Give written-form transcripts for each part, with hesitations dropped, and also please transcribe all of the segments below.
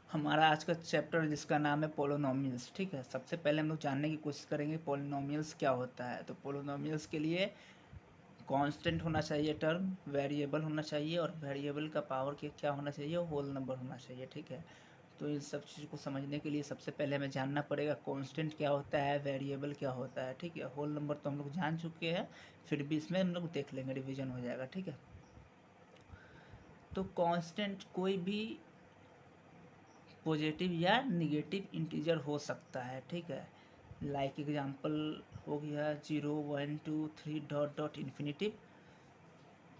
हमारा आज का चैप्टर जिसका नाम है पोलिनोमियल्स। ठीक है, सबसे पहले हम लोग जानने की कोशिश करेंगे पोलिनोमियल्स क्या होता है। तो पोलिनोमियल्स के लिए कांस्टेंट होना चाहिए टर्म, वेरिएबल होना चाहिए, और वेरिएबल का पावर के क्या होना चाहिए, होल नंबर होना चाहिए। ठीक है, तो इन सब चीज़ को समझने के लिए सबसे पहले हमें जानना पड़ेगा कांस्टेंट क्या होता है, वेरिएबल क्या होता है। ठीक है, होल नंबर तो हम लोग जान चुके हैं, फिर भी इसमें हम लोग देख लेंगे, रिवीजन हो जाएगा। ठीक है, तो कांस्टेंट कोई भी पॉजिटिव या निगेटिव इंटीजर हो सकता है। ठीक है, लाइक एग्जांपल हो गया 0 1 2 3 डॉट डॉट इन्फिनिटिव,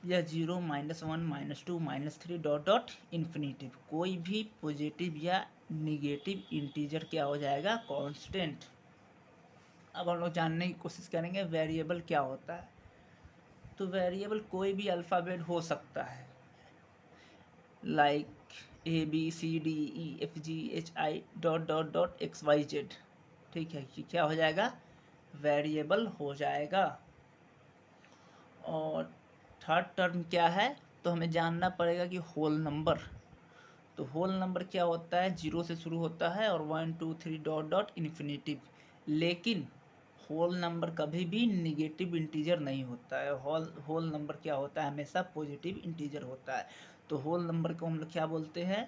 या 0 -1 -2 -3 डॉट डॉट इन्फिनिटिव। कोई भी पॉजिटिव या निगेटिव इंटीजर क्या हो जाएगा, कांस्टेंट। अब हम लोग जानने की कोशिश करेंगे वेरिएबल क्या होता है। तो वेरिएबल कोई भी अल्फ़ाबेट हो सकता है, like ABCDEFGHI dot dot dot XYZ। ठीक है, ये क्या हो जाएगा, वेरिएबल हो जाएगा। और थर्ड टर्म क्या है, तो हमें जानना पड़ेगा कि होल नंबर। तो होल नंबर क्या होता है, 0 से शुरू होता है और 1 2 3 डॉट डॉट इन्फिनिटिव। लेकिन होल नंबर कभी भी निगेटिव इंटीजर नहीं होता है। होल नंबर क्या होता है, हमेशा पॉजिटिव इंटीजर होता है। तो होल नंबर को हम लोग क्या बोलते हैं,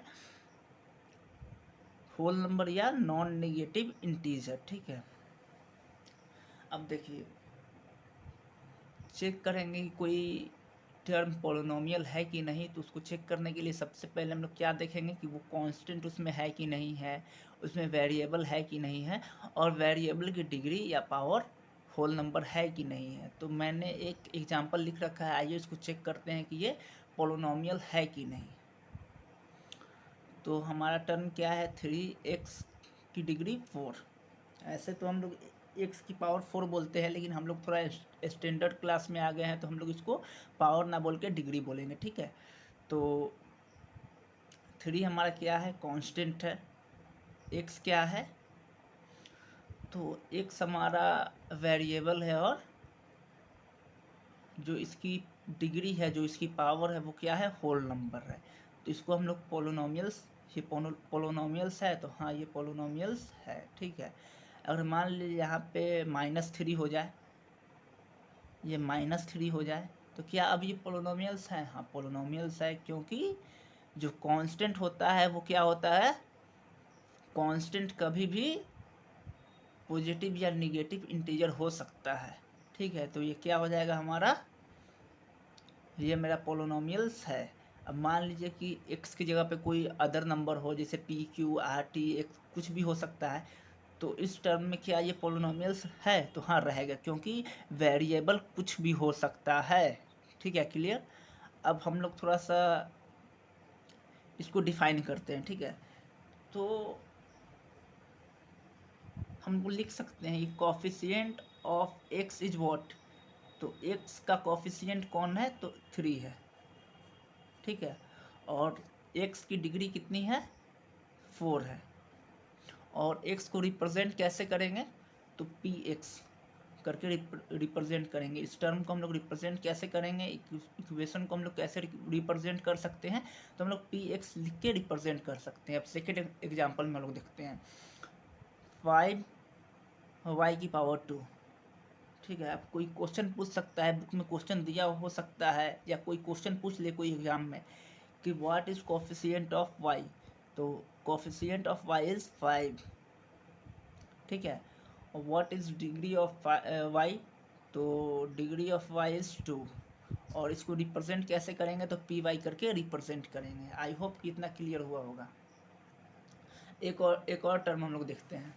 होल नंबर या नॉन नेगेटिव इंटीजर। ठीक है, अब देखिए चेक करेंगे कि कोई टर्म पोलिनोमियल है कि नहीं। तो उसको चेक करने के लिए सबसे पहले हम लोग क्या देखेंगे कि वो कांस्टेंट उसमें है कि नहीं है, उसमें वेरिएबल है कि नहीं है, और वेरिएबल की डिग्री या पावर होल नंबर है कि नहीं है। तो मैंने एक एग्जांपल लिख रखा है, आइए इसको चेक करते हैं कि ये पोलिनोमियल है कि नहीं। तो हमारा टर्म क्या है, 3x की डिग्री 4। ऐसे तो हम लोग x की पावर 4 बोलते हैं, लेकिन हम लोग थोड़ा स्टैंडर्ड क्लास में आ गए हैं, तो हम लोग इसको पावर ना बोल के डिग्री बोलेंगे। ठीक है, तो 3 हमारा क्या है, कांस्टेंट है। x क्या है, तो x हमारा वेरिएबल है, और जो इसकी डिग्री है, जो इसकी पावर है, वो क्या है, होल नंबर है। तो इसको हम लोग पोलिनोमियल्स, ये पोलिनोमियल्स है। तो हाँ, ये पोलिनोमियल्स है। ठीक है, अगर मान लीजिए यहाँ पे -3 हो जाए, ये -3 हो जाए, तो क्या अब ये पोलिनोमियल्स हैं, हाँ पोलिनोमियल्स है। क्योंकि जो कांस्टेंट होता है वो क्या होता है, कांस्टेंट कभी भी पॉजिटिव या निगेटिव इंटीजर हो सकता है। ठीक है, तो ये क्या हो जाएगा हमारा, ये मेरा पोलिनोमियल्स है। अब मान लीजिए कि x की जगह पे कोई अदर नंबर हो, जैसे PQRT, x कुछ भी हो सकता है। तो इस टर्म में क्या ये पोलिनोमियल्स है, तो हाँ रहेगा, क्योंकि वेरिएबल कुछ भी हो सकता है। ठीक है, क्लियर। अब हम लोग थोड़ा सा इसको डिफाइन करते हैं। ठीक है, तो हम लिख सकते हैं, ये coefficient of x is what. तो x का कॉफिशिएंट कौन है, तो 3 है। ठीक है, और x की डिग्री कितनी है, 4 है। और x को रिप्रेजेंट कैसे करेंगे, तो px करके रिप्रेजेंट करेंगे। इस टर्म को हम लोग रिप्रेजेंट कैसे करेंगे, इक्वेशन को हम लोग कैसे रिप्रेजेंट कर सकते हैं, तो हम लोग px लिख के रिप्रेजेंट कर सकते हैं। अब सेकेंड एग्जाम्पल में हम लोग देखते हैं, 5y की पावर 2। ठीक है, अब कोई क्वेश्चन पूछ सकता है, बुक में क्वेश्चन दिया हो सकता है, या कोई क्वेश्चन पूछ ले कोई एग्जाम में कि what is coefficient of y। तो कोफिशिएंट ऑफ y इज 5। ठीक है, और what is degree of y, तो डिग्री ऑफ y इज 2। और इसको रिप्रेजेंट कैसे करेंगे, तो पी वाई करके रिप्रेजेंट करेंगे। आई होप कि इतना क्लियर हुआ होगा। एक और टर्म हम लोग देखते हैं,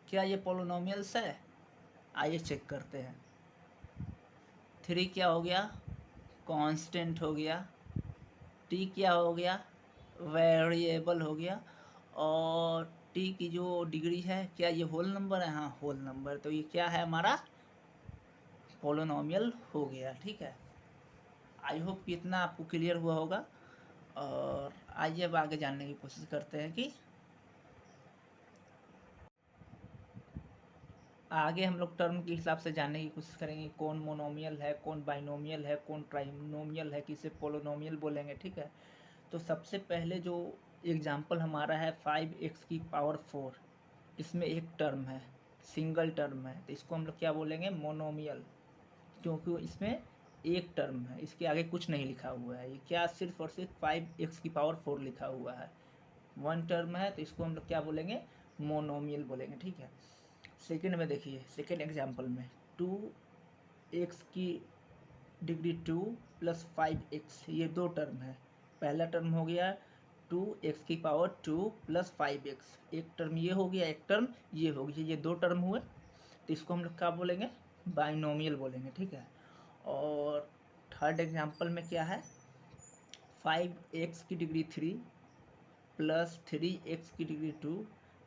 क्या ये पोलिनोमियल्स है, आइए चेक करते हैं। 3 क्या हो गया, कांस्टेंट हो गया। टी क्या हो गया, वेरिएबल हो गया। और टी की जो डिग्री है, क्या ये होल नंबर है, हाँ होल नंबर। तो ये क्या है, हमारा पोलिनोमियल हो गया। ठीक है, आई होप कि इतना आपको क्लियर हुआ होगा। और आइए अब आगे जानने की कोशिश करते हैं कि आगे हम लोग टर्म के हिसाब से जानने की कोशिश करेंगे कौन मोनोमियल है, कौन बाइनोमियल है, कौन ट्राइनोमियल है, किसे पोलिनोमियल बोलेंगे, ठीक है। तो सबसे पहले जो एग्जांपल हमारा है 5x⁴, इसमें एक टर्म है, सिंगल टर्म है, तो इसको हम लोग क्या बोलेंगे, मोनोमियल, क्योंकि इसमें एक टर्म है, इसके आगे कुछ नहीं लिखा हुआ है, ये क्या सिर्फ और सिर्फ 5x⁴ लिखा हुआ है, वन टर्म है, तो इसको हम लोग क्या बोलेंगे, मोनोमियल बोलेंगे, ठीक है। सेकंड में देखिए, सेकंड एग्जांपल में 2x⁻² प्लस 5x, ये दो टर्म है। पहला टर्म हो गया 2x⁻² प्लस 5x, एक टर्म ये हो गया, एक टर्म ये हो गया, ये दो टर्म हुए, तो इसको हम लोग क्या बोलेंगे, बाइनोमियल बोलेंगे, ठीक है। और थर्ड एग्जांपल में क्या है, 5x⁻³ प्लस 3x⁻²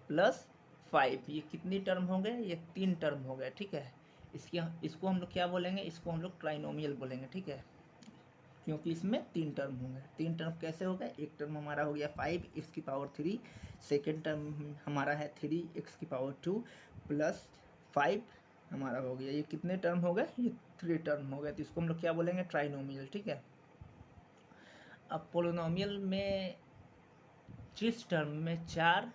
प्लस 5, ये कितनी टर्म हो गए, ये तीन टर्म हो गए, ठीक है। इसको हम लोग क्या बोलेंगे, इसको हम लोग ट्राइनोमियल बोलेंगे, ठीक है, क्योंकि इसमें तीन टर्म होंगे। तीन टर्म कैसे हो गए, एक टर्म हमारा हो गया 5x⁻³, सेकेंड टर्म हमारा है 3x⁻² प्लस 5 हमारा हो गया, ये कितने टर्म हो गए, ये थ्री टर्म हो गए, तो इसको हम लोग क्या बोलेंगे, ट्राइनोमियल, ठीक है। अब पोलिनोमियल में जिस टर्म में चार,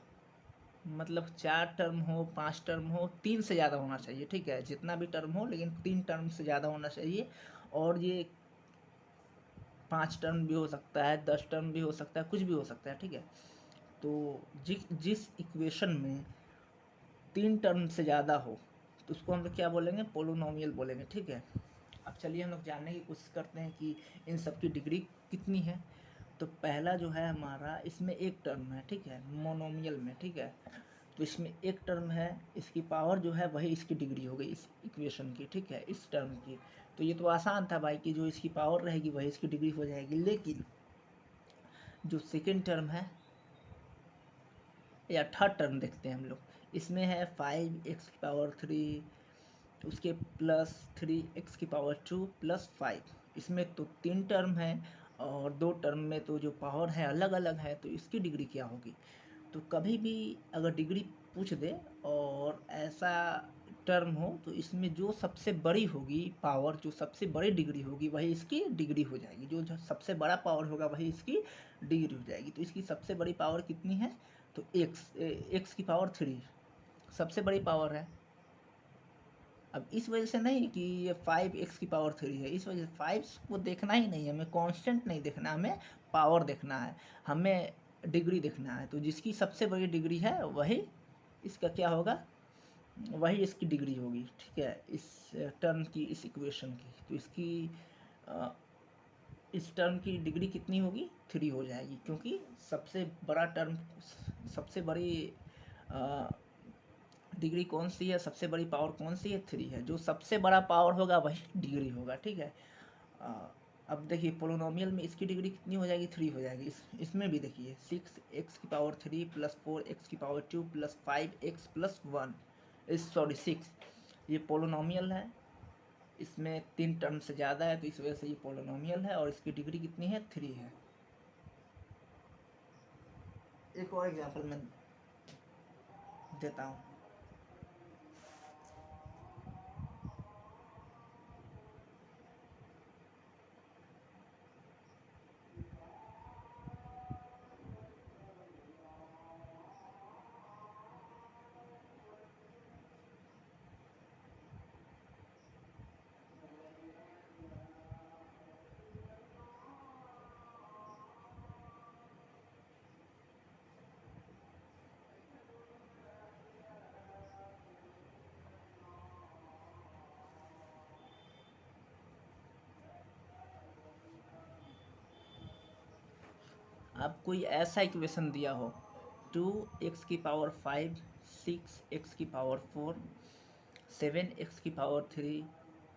मतलब चार टर्म हो, पांच टर्म हो, तीन से ज़्यादा होना चाहिए, ठीक है, जितना भी टर्म हो लेकिन तीन टर्म से ज़्यादा होना चाहिए, और ये पांच टर्म भी हो सकता है, 10 टर्म भी हो सकता है, कुछ भी हो सकता है, ठीक है। तो जिस इक्वेशन में तीन टर्म से ज़्यादा हो तो उसको हम लोग क्या बोलेंगे, पोलिनोमियल बोलेंगे, ठीक है। अब चलिए हम लोग जानने की कोशिश करते हैं कि इन सब की डिग्री कितनी है। तो पहला जो है हमारा, इसमें एक टर्म है, ठीक है, मोनोमियल में, ठीक है, तो इसमें एक टर्म है, इसकी पावर जो है वही इसकी डिग्री हो गई इस इक्वेशन की, ठीक है, इस टर्म की। तो ये तो आसान था भाई कि जो इसकी पावर रहेगी वही इसकी डिग्री हो जाएगी, लेकिन जो सेकेंड टर्म है या थर्ड टर्म देखते हैं हम लोग, इसमें है 5x⁻³ उसके प्लस 3x⁻² प्लस 5, इसमें तो तीन टर्म है और दो टर्म में तो जो पावर है अलग अलग है, तो इसकी डिग्री क्या होगी। तो कभी भी अगर डिग्री पूछ दे और ऐसा टर्म हो, तो इसमें जो सबसे बड़ी होगी पावर, जो सबसे बड़ी डिग्री होगी वही इसकी डिग्री हो जाएगी, जो सबसे बड़ा पावर होगा वही इसकी डिग्री हो जाएगी। तो इसकी सबसे बड़ी पावर कितनी है, तो x⁻³ सबसे बड़ी पावर है। अब इस वजह से नहीं कि ये 5x⁻³ है, इस वजह से 5 को देखना ही नहीं है, हमें कांस्टेंट नहीं देखना, हमें पावर देखना है, हमें डिग्री देखना है। तो जिसकी सबसे बड़ी डिग्री है वही इसका क्या होगा, वही इसकी डिग्री होगी, ठीक है, इस टर्म की, इस इक्वेशन की। तो इस टर्म की डिग्री कितनी होगी, 3 हो जाएगी, क्योंकि सबसे बड़ा टर्म, सबसे बड़ी डिग्री कौन सी है, सबसे बड़ी पावर कौन सी है, 3 है, जो सबसे बड़ा पावर होगा वही डिग्री होगा, ठीक है। अब देखिए पोलिनोमियल में इसकी डिग्री कितनी हो जाएगी, 3 हो जाएगी। इसमें भी देखिए 6x⁻³ plus 4x⁻² plus 5x plus 1 sorry 6, ये पोलिनोमियल है, इसमें तीन टर्म से ज़्यादा है, तो इस वजह से ये पोलिनोमियल है और इसकी डिग्री कितनी है, 3 है। एक और एग्जांपल मैं देता हूँ। अब कोई ऐसा इक्वेशन दिया हो 2x�5, 6x⁴, 7x⁻³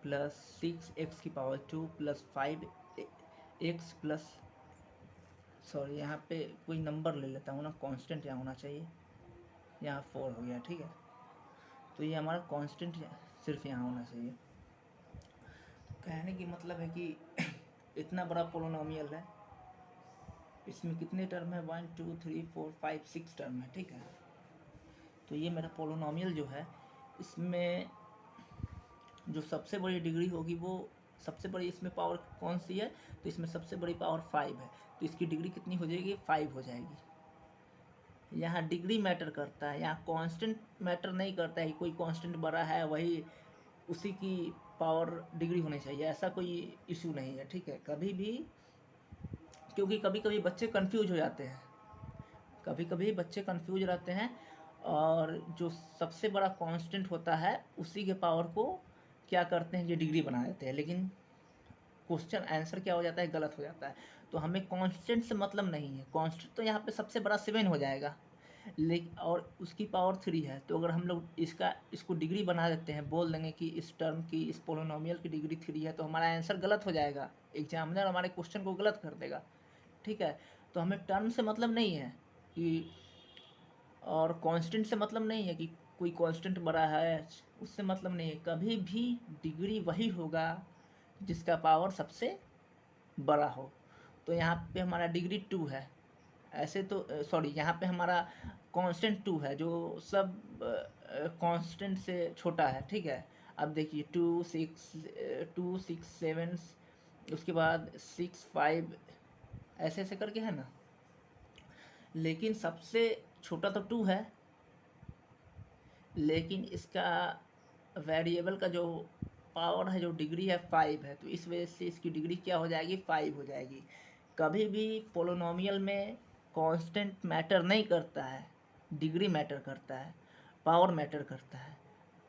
plus 6x⁻² plus 5x plus, sorry यहाँ पे कोई नंबर ले लेता हूँ ना, कांस्टेंट यहाँ होना चाहिए, यहाँ 4 हो गया, ठीक है। तो ये हमारा कांस्टेंट सिर्फ यहाँ होना चाहिए। कहने की मतलब है कि इतना बड़ा पोलिनोमियल है, इसमें कितने टर्म है, 1 2 3 4 5 6 टर्म है, ठीक है। तो ये मेरा पोलिनोमियल जो है, इसमें जो सबसे बड़ी डिग्री होगी वो सबसे बड़ी इसमें पावर कौन सी है, तो इसमें सबसे बड़ी पावर 5 है, तो इसकी डिग्री कितनी हो जाएगी, 5 हो जाएगी। यहाँ डिग्री मैटर करता है, यहाँ कांस्टेंट मैटर नहीं करता है, कोई कांस्टेंट बड़ा है वही उसी की पावर डिग्री होनी चाहिए, ऐसा कोई इशू नहीं है, ठीक है। कभी भी, क्योंकि कभी कभी बच्चे कंफ्यूज हो जाते हैं, कभी कभी बच्चे कंफ्यूज रहते हैं, और जो सबसे बड़ा कांस्टेंट होता है उसी के पावर को क्या करते हैं, ये डिग्री बना देते हैं, लेकिन क्वेश्चन आंसर क्या हो जाता है, गलत हो जाता है। तो हमें कांस्टेंट से मतलब नहीं है, कांस्टेंट तो यहाँ पे सबसे बड़ा 7 हो जाएगा, लेकिन और उसकी पावर 3 है, तो अगर हम लोग इसको डिग्री बना देते हैं, बोल देंगे कि इस टर्म की, इस पोलिनोमियल की डिग्री 3 है, तो हमारा आंसर गलत हो जाएगा, एग्जामिनर हमारे क्वेश्चन को गलत कर देगा, ठीक है। तो हमें टर्म से मतलब नहीं है कि, और कांस्टेंट से मतलब नहीं है कि कोई कांस्टेंट बड़ा है, उससे मतलब नहीं है, कभी भी डिग्री वही होगा जिसका पावर सबसे बड़ा हो। तो यहाँ पे हमारा डिग्री 2 है, ऐसे तो सॉरी, यहाँ पे हमारा कांस्टेंट 2 है, जो सब कांस्टेंट से छोटा है, ठीक है। अब देखिए 2 6 7, उसके बाद 6 5, ऐसे ऐसे करके है ना, लेकिन सबसे छोटा तो 2 है, लेकिन इसका वेरिएबल का जो पावर है, जो डिग्री है 5 है, तो इस वजह से इसकी डिग्री क्या हो जाएगी, 5 हो जाएगी। कभी भी पोलिनोमियल में कांस्टेंट मैटर नहीं करता है, डिग्री मैटर करता है, पावर मैटर करता है।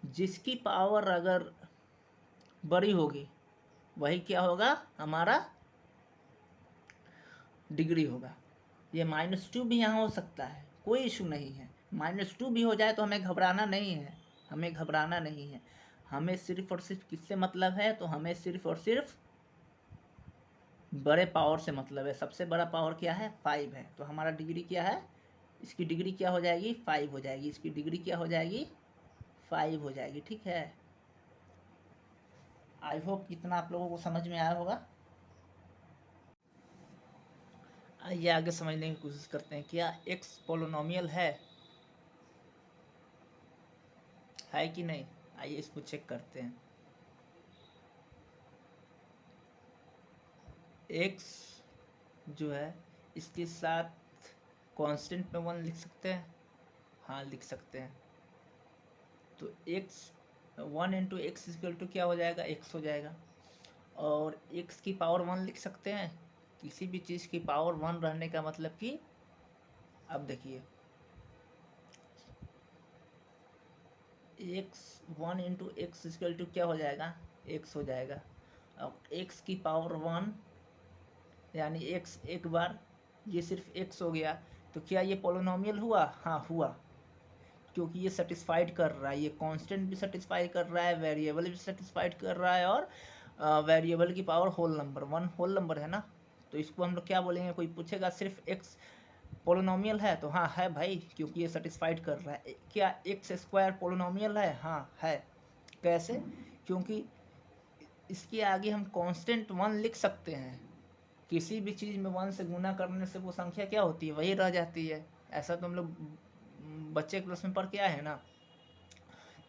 जिसकी पावर अगर बड़ी होगी वही क्या होगा, हमारा डिग्री होगा। ये -2 भी यहाँ हो सकता है, कोई इशू नहीं है, -2 भी हो जाए तो हमें घबराना नहीं है, हमें घबराना नहीं है। हमें सिर्फ और सिर्फ किससे मतलब है, तो हमें सिर्फ और सिर्फ बड़े पावर से मतलब है। सबसे बड़ा पावर क्या है, 5 है, तो हमारा डिग्री क्या है, इसकी डिग्री क्या हो जाएगी, 5 हो जाएगी, इसकी डिग्री क्या हो जाएगी, 5 हो जाएगी, ठीक है। आई होप कितना आप लोगों को समझ में आया होगा। आइए आगे समझने की कोशिश करते हैं, क्या एक्स पोलिनोमियल है कि नहीं। आइए इसको चेक करते हैं। एक्स जो है इसके साथ कांस्टेंट में 1 लिख सकते हैं, हाँ लिख सकते हैं। तो x 1 into x equal to क्या हो जाएगा, एक्स हो जाएगा। और एक्स की पावर 1 लिख सकते हैं, किसी भी चीज़ की पावर 1 रहने का मतलब कि, अब देखिए x 1 into x equal to क्या हो जाएगा, एक्स हो जाएगा। अब एक्स की पावर 1 यानी एक्स एक बार, ये सिर्फ एक्स हो गया, तो क्या ये पोलिनोमियल हुआ, हाँ हुआ, क्योंकि ये सेटिस्फाइड कर रहा है, ये कांस्टेंट भी सेटिस्फाई कर रहा है, वेरिएबल भी सेटिस्फाइड कर रहा है, और वेरिएबल की power whole number 1 whole number है ना, तो इसको हम लोग क्या बोलेंगे। कोई पूछेगा सिर्फ एक्स पोलिनोमियल है, तो हाँ है भाई, क्योंकि ये सेटिस्फाइड कर रहा है। क्या एक्स स्क्वायर पोलिनोमियल है, हाँ है। कैसे, क्योंकि इसके आगे हम कांस्टेंट 1 लिख सकते हैं, किसी भी चीज़ में 1 से गुना करने से वो संख्या क्या होती है, वही रह जाती है। ऐसा तो हम लोग बच्चे क्लास में पढ़ के आए हैं ना।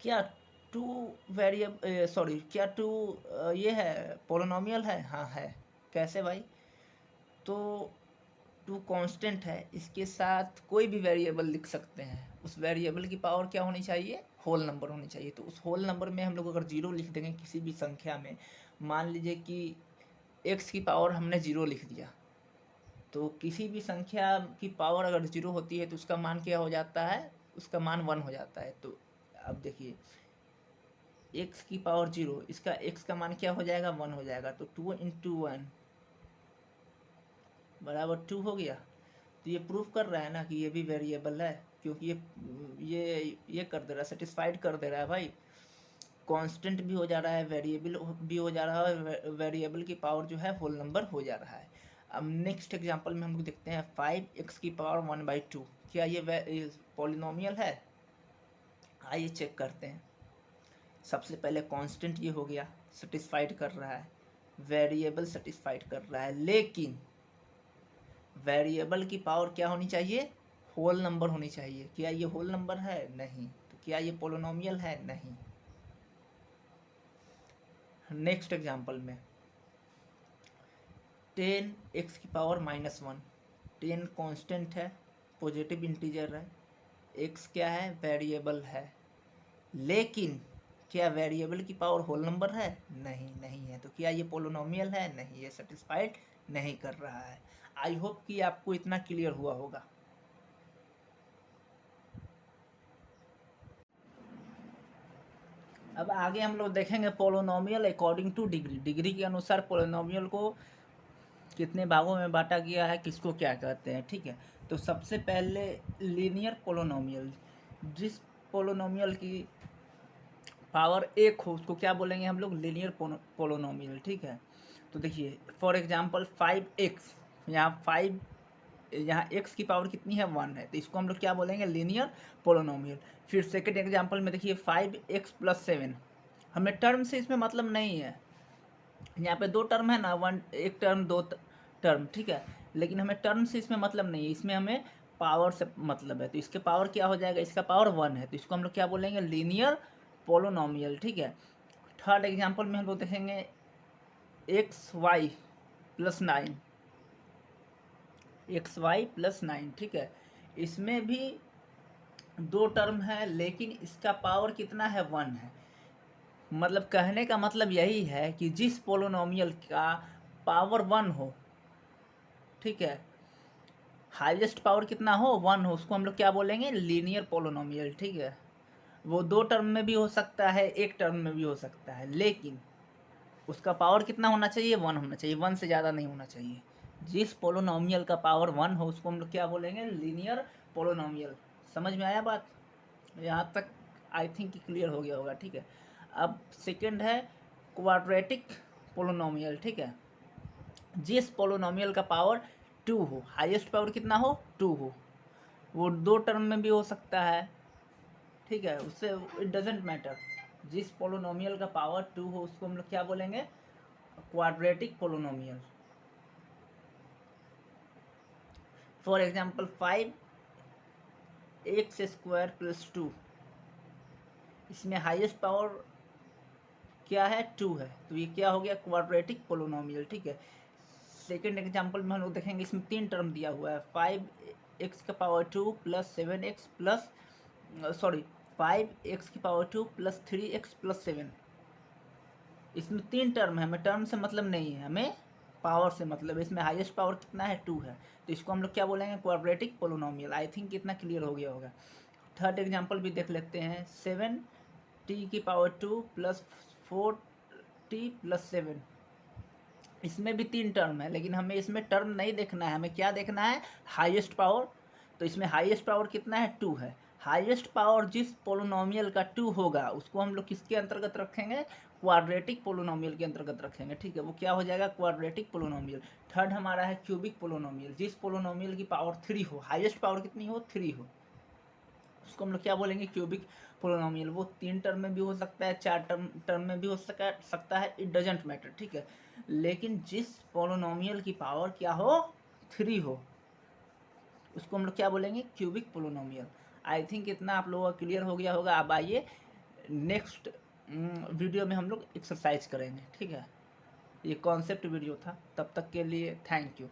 क्या 2 वेरिएबल सॉरी, क्या 2 ये है पोलिनोमियल है, हाँ है। कैसे भाई, तो 2 कांस्टेंट है, इसके साथ कोई भी वेरिएबल लिख सकते हैं, उस वेरिएबल की पावर क्या होनी चाहिए, होल नंबर होनी चाहिए। तो उस होल नंबर में हम लोग अगर 0 लिख देंगे किसी भी संख्या में, मान लीजिए कि x की पावर हमने 0 लिख दिया, तो किसी भी संख्या की पावर अगर 0 होती है तो उसका मान क्या हो जाता है, उसका मान 1 हो जाता है। तो अब देखिए x की पावर 0, इसका x का मान क्या हो जाएगा, 1 हो जाएगा, तो 2 इंटू 1 बराबर 2 हो गया। तो ये प्रूफ कर रहा है ना कि ये भी वेरिएबल है, क्योंकि ये कर दे रहा है, सेटिस्फाइड कर दे रहा है भाई, कांस्टेंट भी हो जा रहा है, वेरिएबल भी हो जा रहा है, वेरिएबल की पावर जो है होल नंबर हो जा रहा है। अब नेक्स्ट एग्जांपल में हम लोग देखते हैं 5x की पावर 1/2, क्या ये पॉलिनोमियल है। आइए चेक करते हैं। सबसे पहले कांस्टेंट ये हो गया, सेटिस्फाइड कर रहा है, वेरिएबल सेटिस्फाइड कर रहा है, लेकिन वेरिएबल की पावर क्या होनी चाहिए, होल नंबर होनी चाहिए। क्या ये होल नंबर है, नहीं, तो क्या ये पोलोनोमियल है? नहीं। नेक्स्ट एग्जांपल में 10x की पावर -1, 10 कांस्टेंट है, पॉजिटिव इंटीजर है, x क्या है? वेरिएबल है। लेकिन क्या वेरिएबल की पावर होल नंबर है? नहीं, नहीं है। तो क्या ये पोलोनोमियल है? नहीं, ये सेटिस्फाइड नहीं कर रहा है। आई होप कि आपको इतना क्लियर हुआ होगा। अब आगे हम लोग देखेंगे polynomial according two degree. Degree के अनुसार पोलोनोमियल को कितने भागों में बांटा गया है, किसको क्या कहते हैं, ठीक है। तो सबसे पहले लीनियर पोलोनोमियल, जिस पोलोनोमियल की पावर एक हो उसको क्या बोलेंगे हम लोग? लीनियर पोलोनोमियल, ठीक है। तो देखिए फॉर एग्जांपल 5x, यहाँ x की पावर कितनी है? 1 है, तो इसको हम लोग क्या बोलेंगे? Linear polynomial. फिर सेकंड एग्जांपल में देखिए 5x + 7, हमें टर्म से इसमें मतलब नहीं है, यहाँ पे 2 टर्म है ना, एक टर्म 2 टर्म, ठीक है। लेकिन हमें टर्म से इसमें मतलब नहीं है, इसमें हमें पावर से मतलब है। तो इसके पावर क्या हो जाएगा? इसका पावर 1 है, तो इसको हम लोग क्या बोलेंगे? लीनियर पोलोनोमियल, ठीक है। थर्ड एग्जांपल में हम लोग देखेंगे xy + 9, xy + 9, ठीक है। इसमें भी 2 टर्म है, लेकिन इसका पावर कितना है? 1 है। मतलब कहने का मतलब यही है कि जिस पोलोनोमियल का पावर 1 हो, ठीक है, हाईएस्ट पावर कितना हो? 1 हो, उसको हम लोग क्या बोलेंगे? लीनियर पोलोनोमियल, ठीक है। वो 2 टर्म में भी हो सकता है, एक टर्म में भी हो सकता है, लेकिन उसका पावर कितना होना चाहिए? 1 होना चाहिए, 1 से ज़्यादा नहीं होना चाहिए। जिस पोलोनोमियल का पावर 1 हो उसको हम लोग क्या बोलेंगे? Linear polynomial. समझ में आया बात? यहाँ तक आई थिंक क्लियर हो गया होगा, ठीक है। अब सेकंड है क्वाड्रेटिक पोलोनोमियल, ठीक है। जिस पोलोनोमियल का पावर 2 हो, हाईएस्ट पावर कितना हो? 2 हो, वो 2 टर्म में भी हो सकता है, ठीक है, उससे इट डजेंट मैटर। जिस पोलोनोमियल का पावर 2 हो उसको हम लोग क्या बोलेंगे? Quadratic polynomial. For example 5x² + 2, इसमें हाईएस्ट पावर क्या है? 2 है, तो ये क्या हो गया? क्वाड्रेटिक पोलोनोमियल, ठीक है। सेकेंड एग्जांपल में हम लोग देखेंगे, इसमें 3 टर्म दिया हुआ है, 5x² + 7x plus 5x² + 3x + 7। इसमें 3 टर्म है, हमें टर्म से मतलब नहीं है, हमें पावर से मतलब है। इसमें हाईएस्ट पावर कितना है? 2 है, तो इसको हम लोग क्या बोलेंगे? Quadratic polynomial. आई थिंक इतना क्लियर हो गया होगा। थर्ड एग्जांपल भी देख लेते हैं, 7t² + 4t + 7। इसमें भी 3 टर्म है, लेकिन हमें इसमें टर्म नहीं देखना है, हमें क्या देखना है? Highest power. तो इसमें हाईएस्ट पावर कितना है? 2 है। हाईएस्ट पावर जिस पोलोनोमियल का 2 होगा उसको हम लोग किसके अंतर्गत रखेंगे? क्वाड्रेटिक पोलोनोमियल के अंतर्गत रखेंगे, ठीक है। वो क्या हो जाएगा? Quadratic polynomial. थर्ड हमारा है क्यूबिक पोलोनोमियल, जिस पोलोनोमियल की पावर 3 हो, हाईएस्ट पावर कितनी हो? 3 हो, उसको हम लोग क्या बोलेंगे? Cubic polynomial. वो 3 टर्म में भी हो सकता है, 4 टर्म में भी हो सकता है, इट डजेंट मैटर, ठीक है। लेकिन जिस पोलोनोमियल की पावर क्या हो? 3 हो, उसको हम लोग क्या बोलेंगे? Cubic polynomial. आई थिंक इतना आप लोगों का क्लियर हो गया होगा। अब आइए नेक्स्ट वीडियो में हम लोग एक्सरसाइज करेंगे, ठीक है। ये कॉन्सेप्ट वीडियो था, तब तक के लिए थैंक यू।